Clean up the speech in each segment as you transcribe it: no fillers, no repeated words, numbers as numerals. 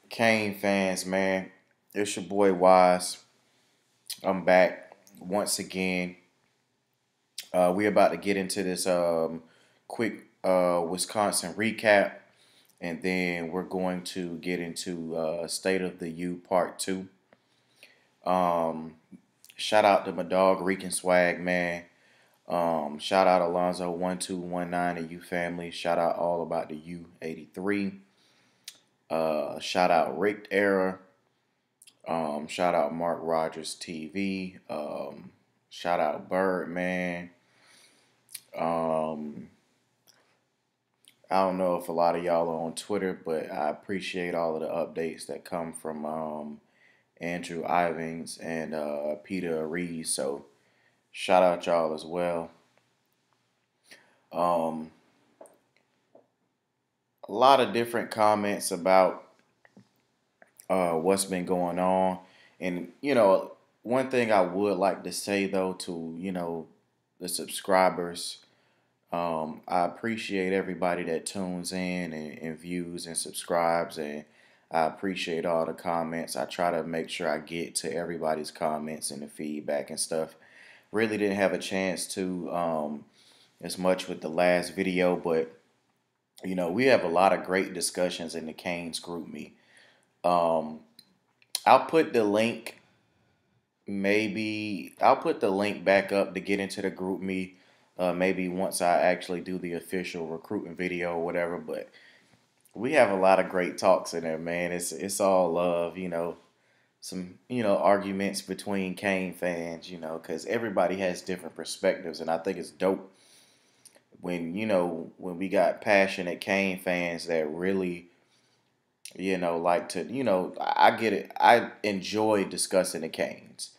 Kane fans, man, it's your boy Wise. I'm back once again. We're about to get into this quick Wisconsin recap, and then we're going to get into State of the U Part 2. Um, Shout out to my dog Reekin Swag, man. Shout out Alonzo1219 and U family. Shout out all about the U83. Shout out Rick Era. Shout out Mark Rogers TV. Shout out Birdman. Um, I don't know if a lot of y'all are on Twitter, but I appreciate all of the updates that come from Andrew Ivings and Peter Rees. So shout out y'all as well. Um, a lot of different comments about what's been going on. And, one thing I would like to say, though, to, the subscribers, I appreciate everybody that tunes in and views and subscribes. And I appreciate all the comments. I try to make sure I get to everybody's comments and the feedback and stuff. Really didn't have a chance to as much with the last video, but, we have a lot of great discussions in the Canes group me. Um, I'll put the link. Maybe I'll put the link back up to get into the group me. Maybe once I actually do the official recruiting video or whatever. But we have a lot of great talks in there, man. It's all love, some arguments between Kane fans, because everybody has different perspectives, and I think it's dope when when we got passionate Kane fans that really like to, I get it. I enjoy discussing the Canes.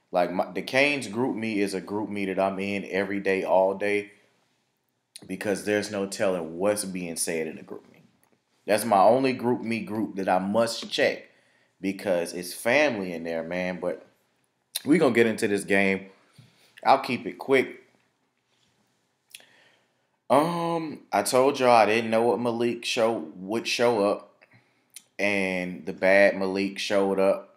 Like the Canes group me is a group me that I'm in every day, all day, because there's no telling what's being said in the group me. That's my only group me group that I must check because it's family in there, man. But we're going to get into this game. I'll keep it quick. I told y'all I didn't know what would show up, and the bad Malik showed up.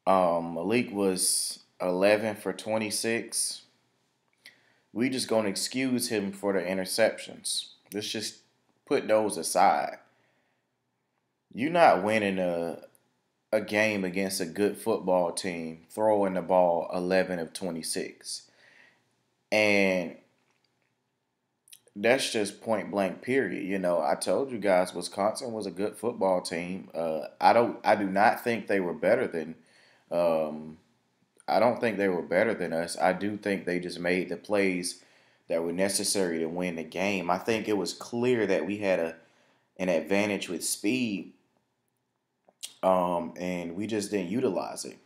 Malik was 11 for 26. We just gonna excuse him for the interceptions. Let's just put those aside. You're not winning a game against a good football team throwing the ball 11 of 26. And that's just point blank period. I told you guys Wisconsin was a good football team. I do not think they were better than I don't think they were better than us. I do think they just made the plays that were necessary to win the game. I think it was clear that we had an advantage with speed, and we just didn't utilize it.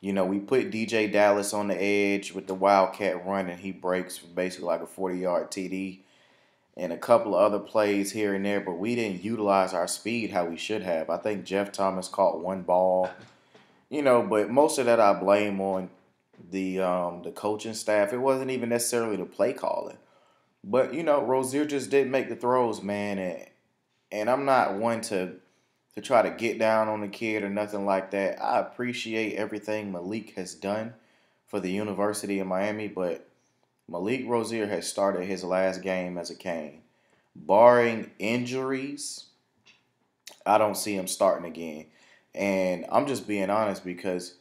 We put DJ Dallas on the edge with the Wildcat run, and he breaks for basically like a 40-yard TD and a couple of other plays here and there, but we didn't utilize our speed how we should have. I think Jeff Thomas caught one ball. But most of that I blame on the coaching staff. It wasn't even necessarily the play calling. But, Rozier just didn't make the throws, man. And I'm not one to try to get down on the kid or nothing like that. I appreciate everything Malik has done for the University of Miami, but Malik Rozier has started his last game as a Cane. Barring injuries, I don't see him starting again. And I'm just being honest because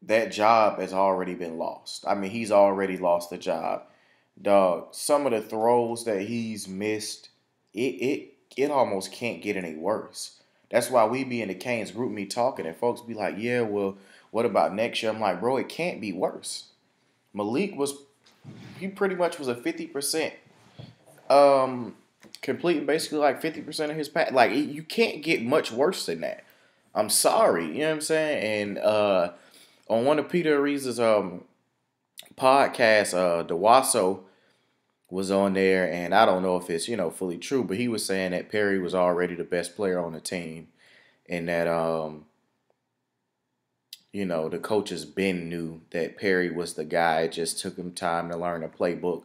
that job has already been lost. I mean, he's already lost the job. Dog, some of the throws that he's missed, it almost can't get any worse. That's why we be in the Canes group me talking and folks be like, yeah, well, what about next year? I'm like, bro, it can't be worse. He pretty much was a 50% completing basically like 50% of his pass. Like, you can't get much worse than that. I'm sorry, you know what I'm saying? And on one of Peter Reese's podcasts, DeWasso was on there, and I don't know if it's fully true, but he was saying that Perry was already the best player on the team, and that the coaches Ben knew that Perry was the guy. It just took him time to learn the playbook.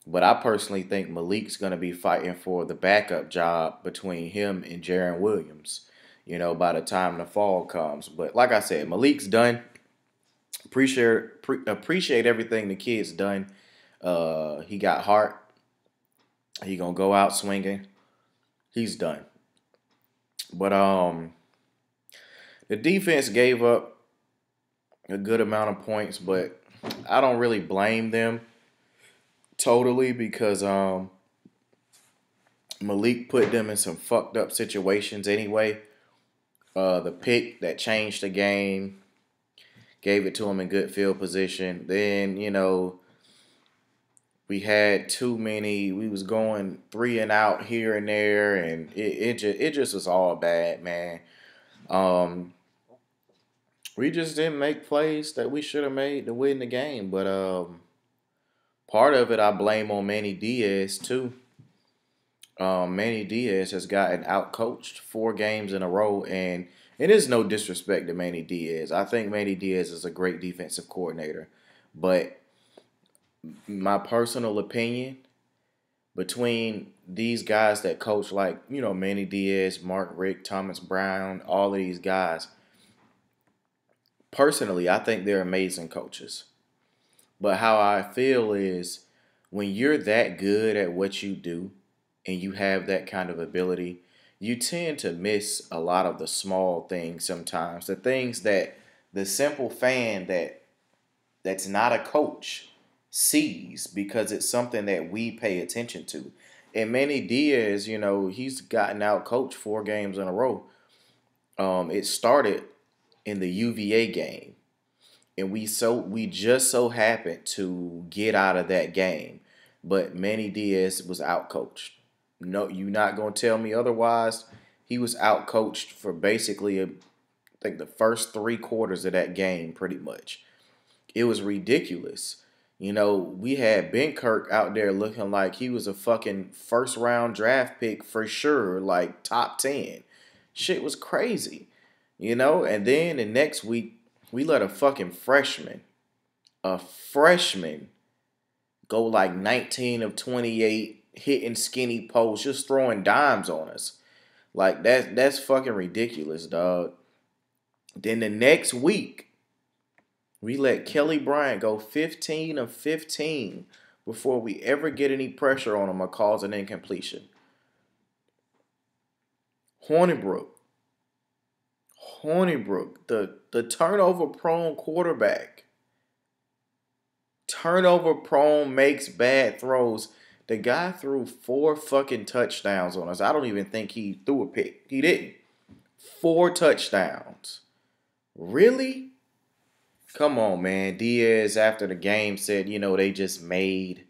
But I personally think Malik's going to be fighting for the backup job between him and Jaron Williams, by the time the fall comes. But like I said, Malik's done. Appreciate everything the kid's done. He got heart. He gonna go out swinging. He's done. But the defense gave up a good amount of points, but I don't really blame them totally because Malik put them in some fucked up situations anyway. The pick that changed the game gave it to him in good field position. Then, we had too many. We was going 3 and out here and there, and it just was all bad, man. We just didn't make plays that we should have made to win the game. But part of it I blame on Manny Diaz too. Manny Diaz has gotten outcoached 4 games in a row, and it is no disrespect to Manny Diaz. I think Manny Diaz is a great defensive coordinator, but my personal opinion, between these guys that coach like, Manny Diaz, Mark Richt, Thomas Brown, all of these guys, personally, I think they're amazing coaches. But how I feel is when you're that good at what you do and you have that kind of ability, you tend to miss a lot of the small things sometimes. The things that the simple fan that's not a coach sees because it's something that we pay attention to. And Manny Diaz, he's gotten out coached 4 games in a row. It started in the UVA game, and we just so happened to get out of that game, but Manny Diaz was out coached. No, you're not gonna tell me otherwise. He was out coached for basically, I think, the first 3 quarters of that game, pretty much. It was ridiculous. We had Ben Kirk out there looking like he was a fucking first round draft pick for sure, like top 10. Shit was crazy. And then the next week, we let a freshman, go like 19 of 28, hitting skinny posts, just throwing dimes on us. Like, that's fucking ridiculous, dog. Then the next week, we let Kelly Bryant go 15 of 15 before we ever get any pressure on him or cause an incompletion. Hornibrook, the turnover-prone quarterback. Turnover-prone, makes bad throws. The guy threw 4 fucking touchdowns on us. I don't even think he threw a pick. He didn't. 4 touchdowns. Really? Come on, man. Diaz, after the game, said, they just made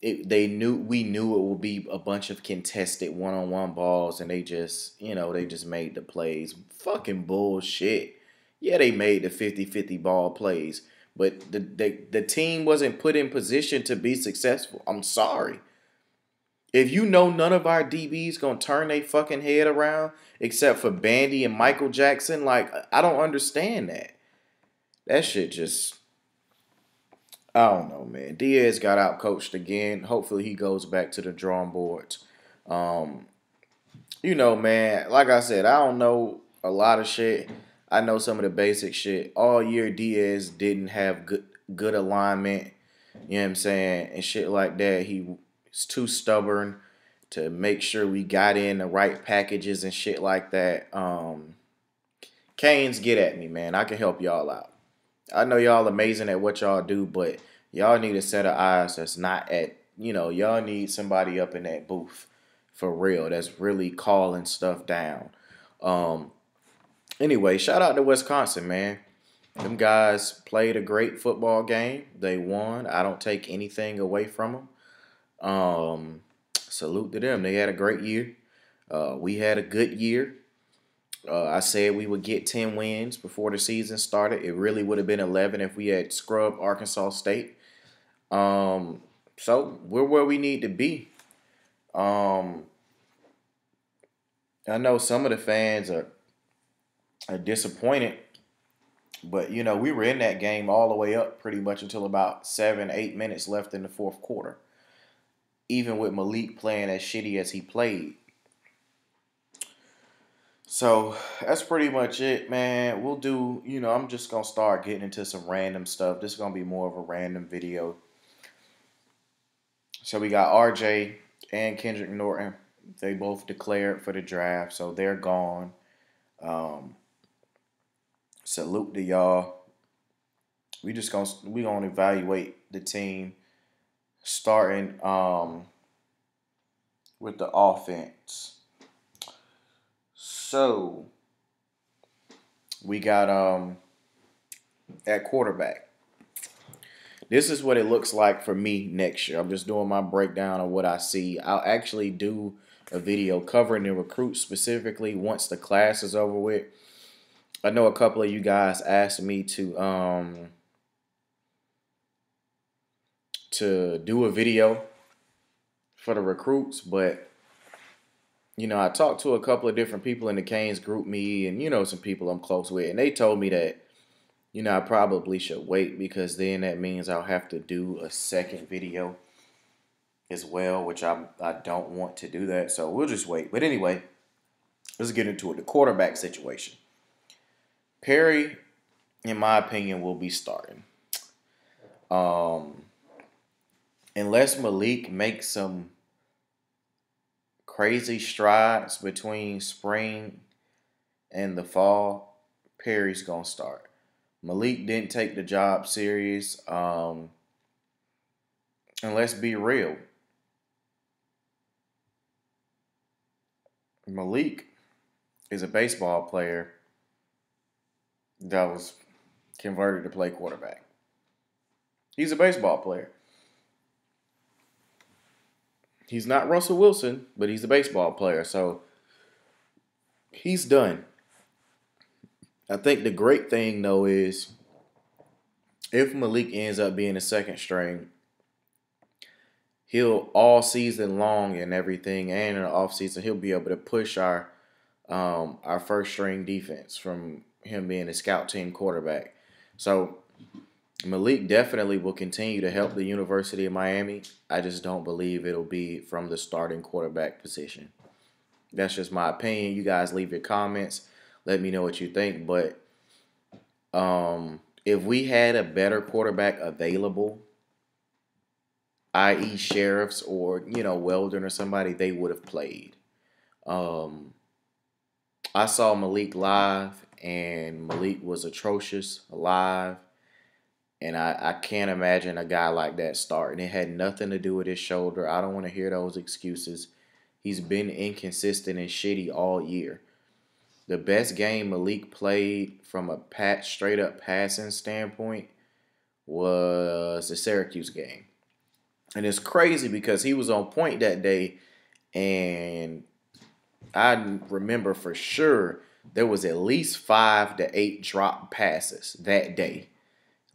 it. We knew it would be a bunch of contested one-on-one balls, and they just made the plays. Fucking bullshit. Yeah, they made the 50-50 ball plays, but the team wasn't put in position to be successful. I'm sorry. If none of our DBs gonna turn their fucking head around, except for Bandy and Michael Jackson, like, I don't understand that. That shit just, I don't know, man. Diaz got out coached again. Hopefully he goes back to the drawing boards. Man, like I said, I don't know a lot of shit. I know some of the basic shit. All year Diaz didn't have good alignment, you know what I'm saying, and shit like that. He was too stubborn to make sure we got in the right packages and shit like that. Canes, get at me, man. I can help y'all out. I know y'all amazing at what y'all do, but y'all need a set of eyes that's not at, y'all need somebody up in that booth for real that's really calling stuff down. Anyway, shout out to Wisconsin, man. Them guys played a great football game. They won. I don't take anything away from them. Salute to them. They had a great year. We had a good year. I said we would get 10 wins before the season started. It really would have been 11 if we had scrubbed Arkansas State. So we're where we need to be. I know some of the fans are disappointed, but we were in that game all the way up pretty much until about 7-8 minutes left in the fourth quarter. even with Malik playing as shitty as he played. So that's pretty much it, man. We'll do, I'm just going to start getting into some random stuff. This is going to be more of a random video. So we got RJ and Kendrick Norton. They both declared for the draft, so they're gone. Salute to y'all. We gonna evaluate the team starting with the offense. So we got at quarterback. This is what it looks like for me next year. I'm just doing my breakdown of what I see. I'll actually do a video covering the recruits specifically once the class is over with. I know a couple of you guys asked me to do a video for the recruits, but I talked to a couple of different people in the Canes group me and some people I'm close with, and they told me that I probably should wait because then that means I'll have to do a second video as well, which I don't want to do that, so we'll just wait. But anyway, let's get into it. The quarterback situation. Perry, in my opinion, will be starting. Unless Malik makes some crazy strides between spring and the fall, Perry's going to start. Malik didn't take the job serious. And let's be real. Malik is a baseball player that was converted to play quarterback. He's a baseball player. He's not Russell Wilson, but he's a baseball player. So he's done. I think the great thing, though, is if Malik ends up being a second string, he'll all season long and everything, and in the offseason, he'll be able to push our first string defense from him being a scout team quarterback. So Malik definitely will continue to help the University of Miami. I just don't believe it'll be from the starting quarterback position. That's just my opinion. You guys leave your comments. Let me know what you think. But if we had a better quarterback available, i.e. Sheriffs or, Weldon or somebody, they would have played. I saw Malik live, and Malik was atrocious live. And I can't imagine a guy like that starting. It had nothing to do with his shoulder. I don't want to hear those excuses. He's been inconsistent and shitty all year. The best game Malik played from a straight-up passing standpoint was the Syracuse game. And it's crazy because he was on point that day, and I remember for sure there was at least 5 to 8 drop passes that day.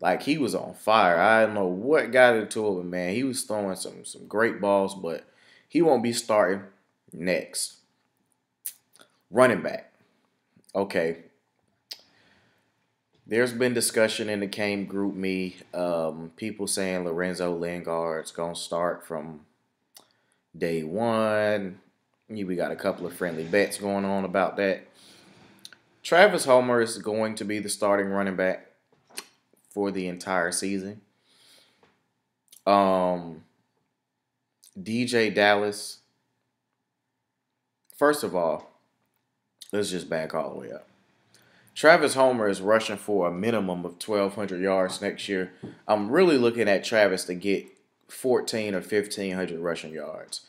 Like, he was on fire. I don't know what got into it, but, man, he was throwing some great balls, but he won't be starting next. Running back. Okay. There's been discussion in the Cane group me, people saying Lorenzo Lingard's going to start from day one. We got a couple of friendly bets going on about that. Travis Homer is going to be the starting running back for the entire season. DJ Dallas. First of all, let's just back all the way up. Travis Homer is rushing for a minimum of 1,200 yards next year. I'm really looking at Travis to get 1,400 or 1,500 rushing yards.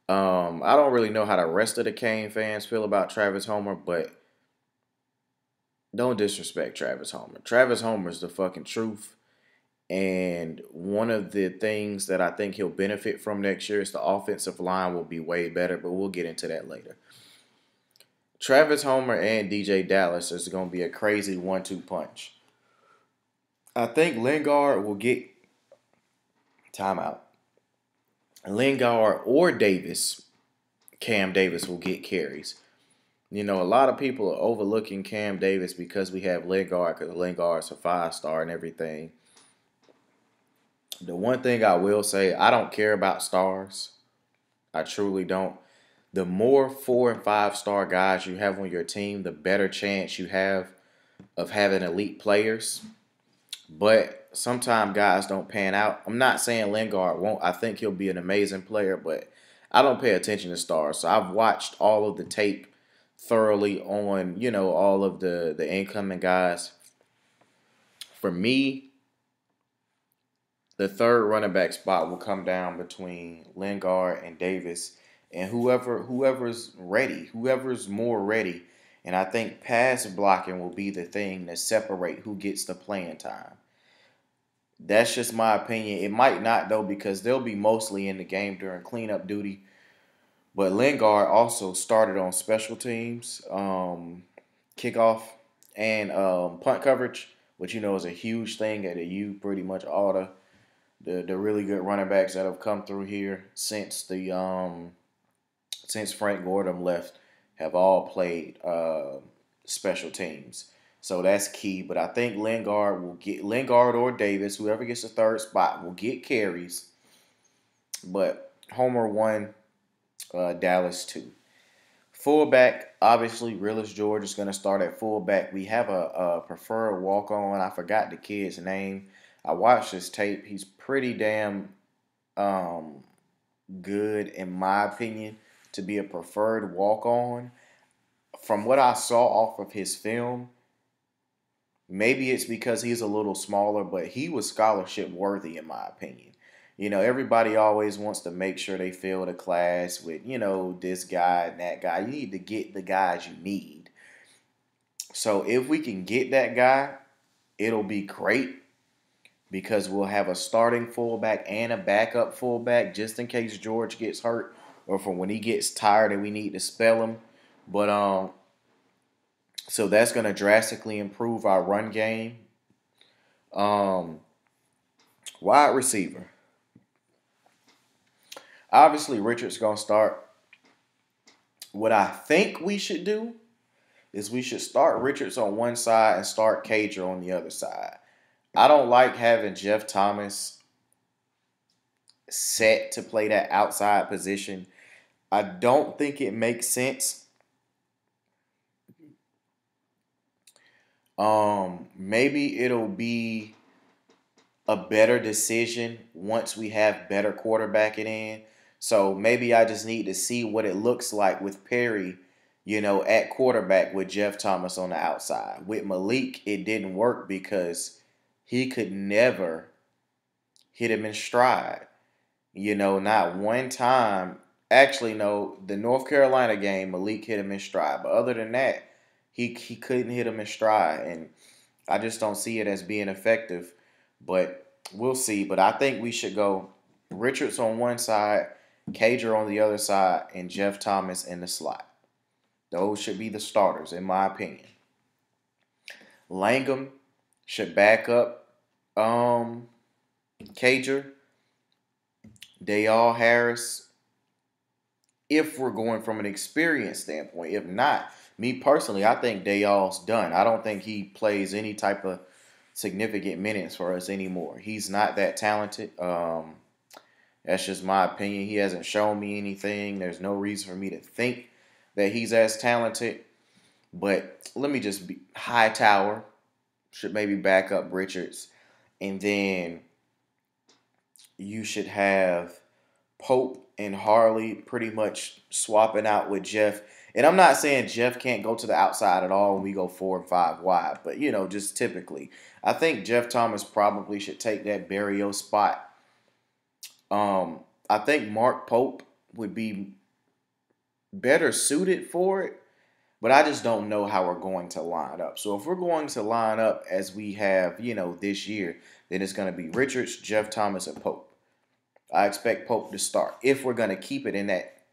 I don't really know how the rest of the Cane fans feel about Travis Homer, but don't disrespect Travis Homer. Travis Homer is the fucking truth. And one of the things that I think he'll benefit from next year is the offensive line will be way better, but we'll get into that later. Travis Homer and DJ Dallas is going to be a crazy 1-2 punch. I think Lingard will get timeout. Lingard or Davis, Cam Davis will get carries. A lot of people are overlooking Cam Davis because we have Lingard, because Lingard's a 5-star and everything. The one thing I will say, I don't care about stars. I truly don't. The more 4 and 5 star guys you have on your team, the better chance you have of having elite players. But sometimes guys don't pan out. I'm not saying Lingard won't. I think he'll be an amazing player, but I don't pay attention to stars. So I've watched all of the tape thoroughly on, all of the incoming guys. For me, the third running back spot will come down between Lingard and Davis, and whoever's ready, whoever's more ready. And I think pass blocking will be the thing to separate who gets the playing time. That's just my opinion. It might not though because they'll be mostly in the game during cleanup duty. But Lingard also started on special teams, kickoff, and punt coverage, which is a huge thing at the U. Pretty much all the really good running backs that have come through here since Frank Gordon left have all played special teams. So that's key. But I think Lingard or Davis, whoever gets the third spot, will get carries. But Homer 1, Dallas 2. Fullback, obviously, Realist George is going to start at fullback. We have a preferred walk-on. I forgot the kid's name. I watched his tape. He's pretty damn good, in my opinion, to be a preferred walk-on. From what I saw off of his film, maybe it's because he's a little smaller, but he was scholarship worthy, in my opinion. Everybody always wants to make sure they fill the class with, this guy and that guy. You need to get the guys you need. So if we can get that guy, it'll be great because we'll have a starting fullback and a backup fullback just in case George gets hurt or for when he gets tired and we need to spell him. But so that's going to drastically improve our run game. Wide receiver. Obviously, Richard's going to start. What I think we should do is we should start Richards on one side and start Cager on the other side. I don't like having Jeff Thomas set to play that outside position. I don't think it makes sense. Maybe it'll be a better decision once we have better quarterbacking in. So maybe I just need to see what it looks like with Perry, at quarterback with Jeff Thomas on the outside. With Malik, it didn't work because he could never hit him in stride. Not one time. Actually, no, the North Carolina game, Malik hit him in stride. But other than that, he couldn't hit him in stride. And I just don't see it as being effective. But we'll see. But I think we should go Richards on one side, Cager on the other side, and Jeff Thomas in the slot. Those should be the starters, in my opinion. Langham should back up Cager. Dayal Harris, if we're going from an experience standpoint. If not, me personally, I think Dayal's done. I don't think he plays any type of significant minutes for us anymore. He's not that talented. That's just my opinion. He hasn't shown me anything. There's no reason for me to think that he's as talented. But let me just be Hightower should maybe back up Richards. And then you should have Pope and Harley pretty much swapping out with Jeff. And I'm not saying Jeff can't go to the outside at all when we go 4 and 5 wide. But, just typically. I think Jeff Thomas probably should take that Barrio spot. I think Mark Pope would be better suited for it. But I just don't know how we're going to line up. So if we're going to line up as we have, this year, then it's going to be Richards, Jeff Thomas, and Pope. I expect Pope to start if we're going to keep it in that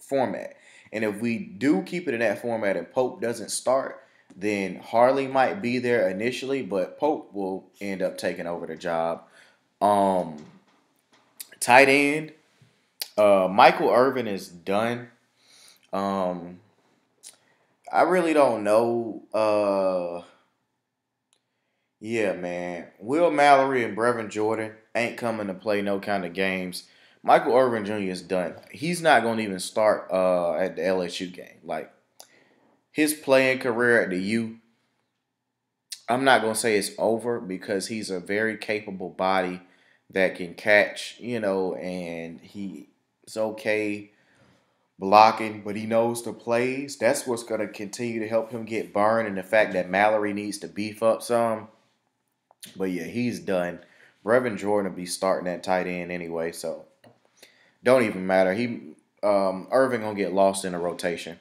format. And if we do keep it in that format and Pope doesn't start, then Harley might be there initially, but Pope will end up taking over the job. Tight end, Michael Irvin is done. I really don't know. Yeah, man. Will Mallory and Brevin Jordan ain't coming to play no kind of games. Michael Irvin Jr. is done. He's not going to even start at the LSU game. Like his playing career at the U, I'm not going to say it's over because he's a very capable body that can catch, and he's okay blocking, but he knows the plays. That's what's going to continue to help him get burned, and the fact that Mallory needs to beef up some. But yeah, he's done. Brevin Jordan will be starting at tight end anyway, so don't even matter. Irvin gonna get lost in the rotation.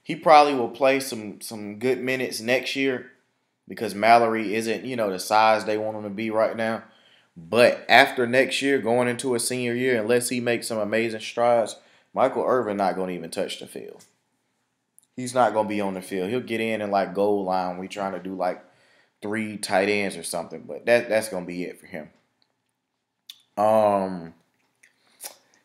He probably will play some good minutes next year because Mallory isn't the size they want him to be right now. But after next year, going into a senior year, unless he makes some amazing strides, Michael Irvin not gonna even touch the field. He's not gonna be on the field. He'll get in and like goal line. We trying to do like 3 tight ends or something, but that's gonna be it for him. Um,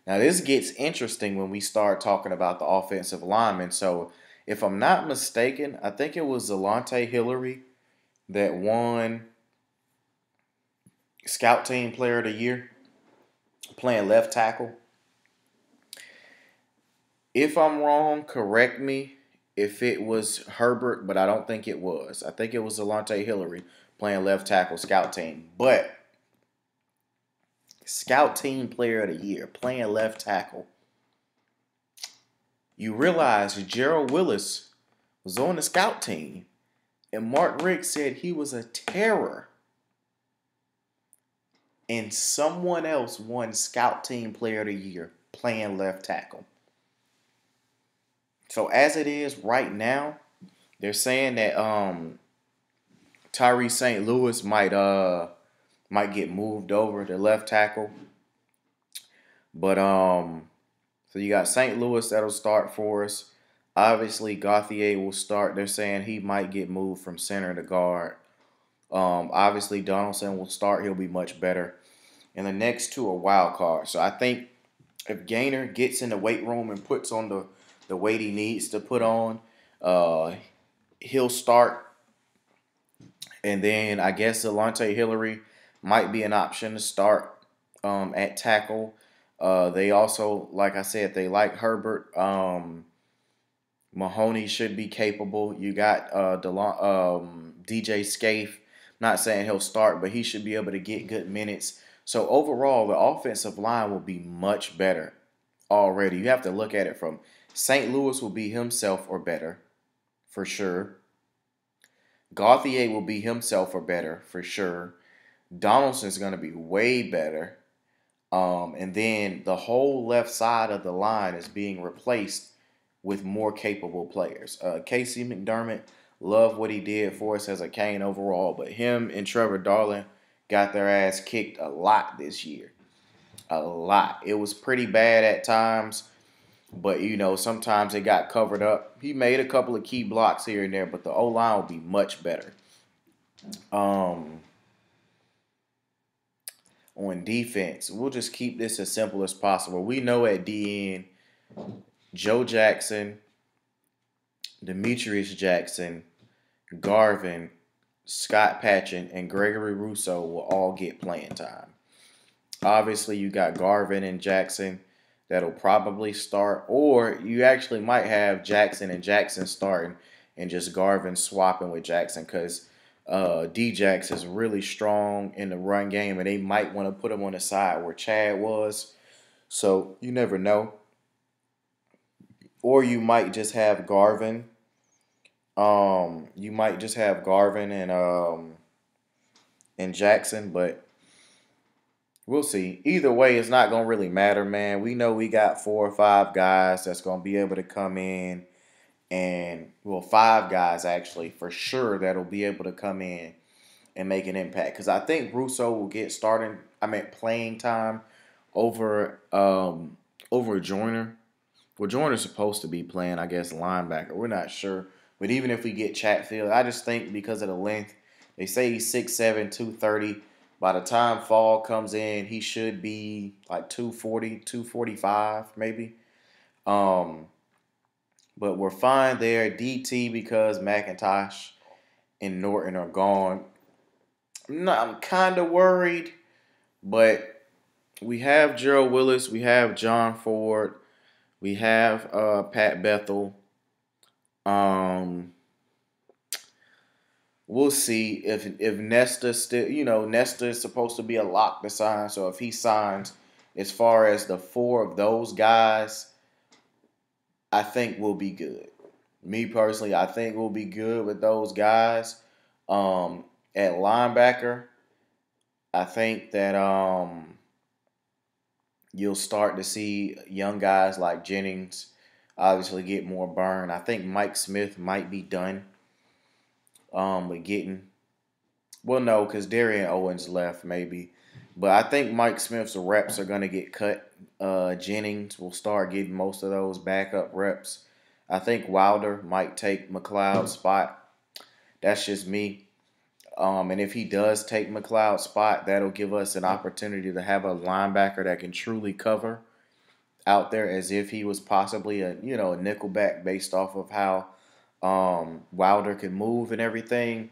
Now this gets interesting when we start talking about the offensive linemen. So if I'm not mistaken, I think it was Zelante Hillary that won Scout Team Player of the Year playing left tackle. If I'm wrong, correct me if it was Herbert, but I don't think it was. I think it was Zelante Hillary playing left tackle Scout Team. But Scout Team Player of the Year playing left tackle. You realize Gerald Willis was on the Scout Team, and Mark Rick said he was a terror. And someone else won Scout Team Player of the Year playing left tackle. So as it is right now, they're saying that Tyree St. Louis might get moved over to left tackle. But so you got St. Louis that'll start for us. Obviously, Gauthier will start. They're saying he might get moved from center to guard. Obviously, Donaldson will start. He'll be much better. And the next two are wild cards. So I think if Gainer gets in the weight room and puts on the weight he needs to put on, he'll start. And then I guess Zelante Hillary might be an option to start at tackle. They also, like I said, they like Herbert. Mahoney should be capable. You got DJ Scaife. Not saying he'll start, but he should be able to get good minutes. So overall, the offensive line will be much better already. You have to look at it from St. Louis will be himself or better, for sure. Gauthier will be himself or better, for sure. Donaldson's going to be way better. And then the whole left side of the line is being replaced with more capable players. Casey McDermott, love what he did for us as a Cane overall, but him and Trevor Darling got their ass kicked a lot this year. A lot. It was pretty bad at times, but sometimes it got covered up. He made a couple of key blocks here and there, but the O-line will be much better. On defense, we'll just keep this as simple as possible. We know at DN, Joe Jackson, Demetrius Jackson, Garvin, Scott Patchen, and Gregory Rousseau will all get playing time. Obviously, you got Garvin and Jackson that'll probably start, or you actually might have Jackson and Jackson starting and just Garvin swapping with Jackson because D-Jax is really strong in the run game, and they might want to put him on the side where Chad was. So you never know. Or you might just have Garvin. You might just have Garvin and Jackson, but we'll see. Either way, it's not gonna really matter, man. We know we got 4 or 5 guys that's gonna be able to come in, and 5 guys actually for sure that'll be able to come in and make an impact. Because I think Rousseau will get playing time over Joyner. Well, Joyner's supposed to be playing, I guess, linebacker. We're not sure. But even if we get Chatfield, I just think because of the length, they say he's 6'7", 230. By the time fall comes in, he should be like 240, 245 maybe. But we're fine there. DT because McIntosh and Norton are gone. I'm kind of worried, but we have Gerald Willis, we have John Ford, we have Pat Bethel. Um, we'll see if Nesta still, Nesta is supposed to be a lock to sign. So if he signs, as far as the four of those guys, I think we'll be good. Me personally, I think we'll be good with those guys. Um, at linebacker, I think that you'll start to see young guys like Jennings obviously get more burn. I think Mike Smith might be done with getting. Well, no, because Darian Owens left maybe, but I think Mike Smith's reps are gonna get cut. Jennings will start getting most of those backup reps. I think Wilder might take McLeod's spot. That's just me. And if he does take McLeod's spot, that'll give us an opportunity to have a linebacker that can truly cover out there as if he was possibly a nickelback based off of how Wilder can move and everything.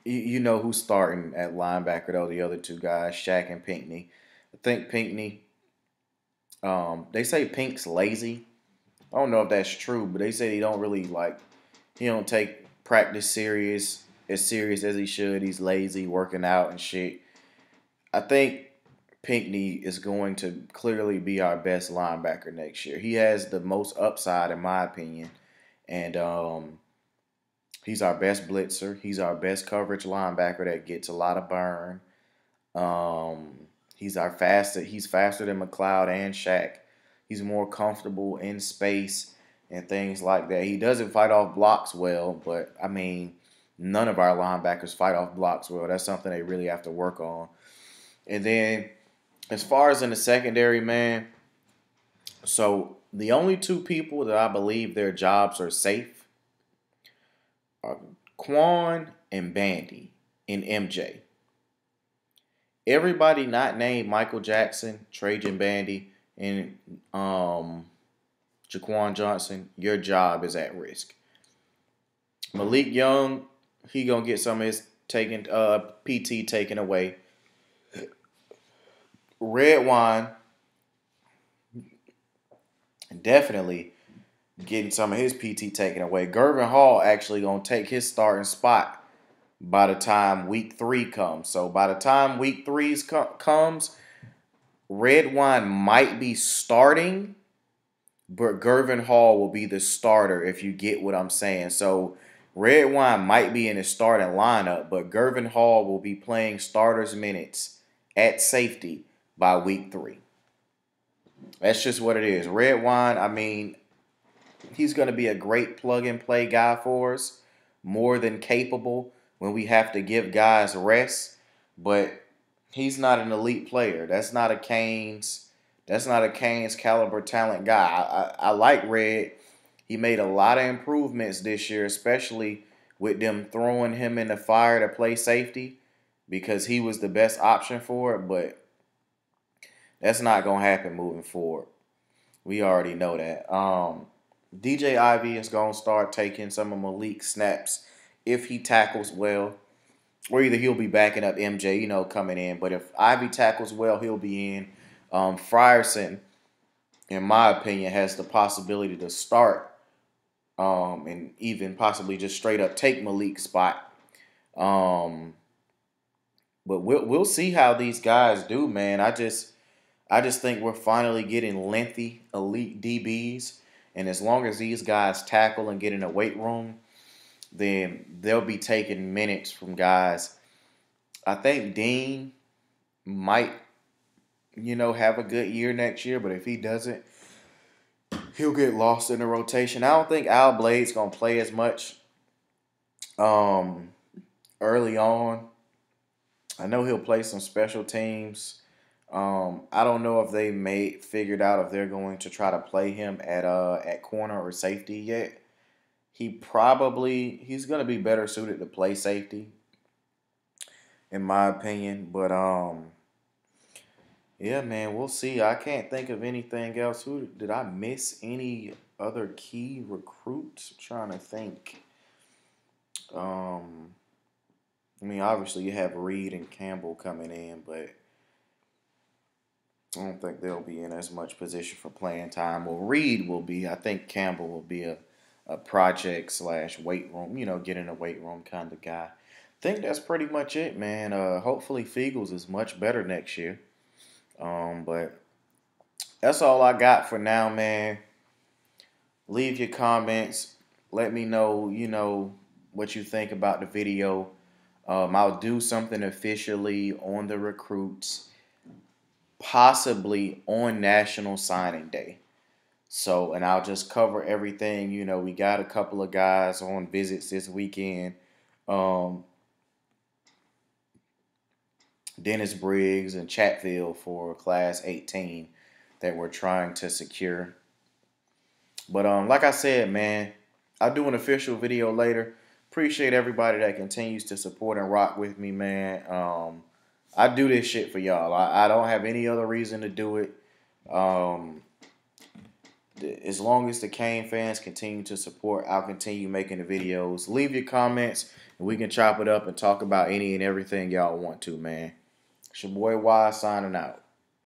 You know who's starting at linebacker though? The other two guys, Shaq and Pinkney. I think Pinkney. They say Pink's lazy. I don't know if that's true, but they say he don't really like. He don't take practice serious as he should. He's lazy, working out and shit. I think Pinkney is going to clearly be our best linebacker next year. He has the most upside, in my opinion, and he's our best blitzer. He's our best coverage linebacker that gets a lot of burn. He's our fastest. He's faster than McLeod and Shaq. He's more comfortable in space and things like that. He doesn't fight off blocks well, but I mean, none of our linebackers fight off blocks well. That's something they really have to work on. And then, as far as in the secondary, man, so the only two people that I believe their jobs are safe are Quan and Bandy and MJ. Everybody not named Michael Jackson, Trajan Bandy, and Jaquan Johnson, your job is at risk. Malik Young, he gonna get some of his PT taken away. Red Wine, definitely getting some of his PT taken away. Gervin Hall actually gonna take his starting spot by the time week 3 comes. So by the time week 3 comes, Red Wine might be starting, but Gervin Hall will be the starter if you get what I'm saying. So Red Wine might be in the starting lineup, but Gervin Hall will be playing starters minutes at safety by week 3. That's just what it is. Red Wine, I mean, he's going to be a great plug-and-play guy for us, more than capable when we have to give guys rest, but he's not an elite player. That's not a Canes caliber talent guy. I like Red. He made a lot of improvements this year, especially with them throwing him in the fire to play safety because he was the best option for it, but that's not going to happen moving forward. We already know that. DJ Ivy is going to start taking some of Malik's snaps if he tackles well. Or either he'll be backing up MJ, coming in. But if Ivy tackles well, he'll be in. Frierson, in my opinion, has the possibility to start and even possibly just straight up take Malik's spot. But we'll see how these guys do, man. I just think we're finally getting lengthy elite DBs, and as long as these guys tackle and get in a weight room, then they'll be taking minutes from guys. I think Dean might, have a good year next year, but if he doesn't, he'll get lost in the rotation. I don't think Al Blade's gonna play as much early on. I know he'll play some special teams. I don't know if they figured out if they're going to try to play him at corner or safety yet. He's going to be better suited to play safety, in my opinion. But yeah, man, we'll see. I can't think of anything else. Did I miss any other key recruits? I'm trying to think. I mean, obviously you have Reed and Campbell coming in, but I don't think they'll be in as much position for playing time. Well, Reed will be. I think Campbell will be a project slash weight room, get in a weight room kind of guy. I think that's pretty much it, man. Hopefully Fiegels is much better next year. But that's all I got for now, man. Leave your comments. Let me know, what you think about the video. I'll do something officially on the recruits, possibly on National Signing Day. So, and I'll just cover everything. We got a couple of guys on visits this weekend. Um, Dennis Briggs and Chatfield for Class 18 that we're trying to secure. But like I said, man, I'll do an official video later. Appreciate everybody that continues to support and rock with me, man. I do this shit for y'all. I don't have any other reason to do it. As long as the Kane fans continue to support, I'll continue making the videos. Leave your comments, and we can chop it up and talk about any and everything y'all want to, man. It's your boy Y signing out.